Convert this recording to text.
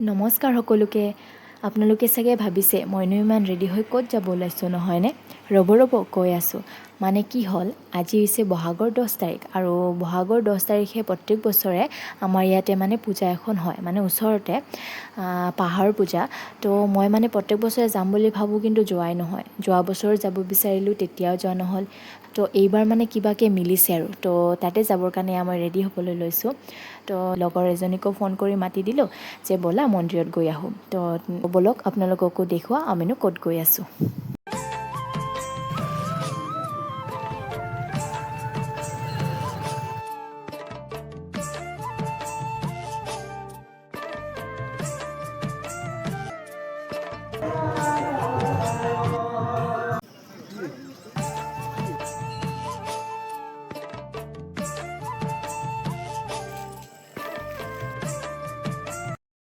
নমস্কাৰ সকলোকে। আপোনালোকে চাগে ভাবিছে মইনো ইমান ৰেডি হৈ ক'ত যাব ওলাইছোঁ নহয়নে? ৰ'ব কৈ আছোঁ। মানে কি হ'ল, আজি হৈছে বহাগৰ 10 তাৰিখ আৰু বহাগৰ 10 তাৰিখে প্ৰত্যেক বছৰে আমাৰ ইয়াতে মানে পূজা এখন হয়, মানে ওচৰতে পাহাৰ পূজা। তো মই মানে প্ৰত্যেক বছৰে যাম বুলি ভাবোঁ, কিন্তু যোৱাই নহয়। যোৱা বছৰ যাব বিচাৰিলোঁ, তেতিয়াও যোৱা নহ'ল। তো এইবাৰ মানে কিবাকৈ মিলিছে আৰু, তো তাতে যাবৰ কাৰণে মই ৰেডি হ'বলৈ লৈছোঁ। তো লগৰ এজনীকো ফোন কৰি মাতি দিলোঁ যে ব'লা মন্দিৰত গৈ আহোঁ। তো ব'লক আপোনালোককো দেখুওৱা আমিনো ক'ত গৈ আছোঁ।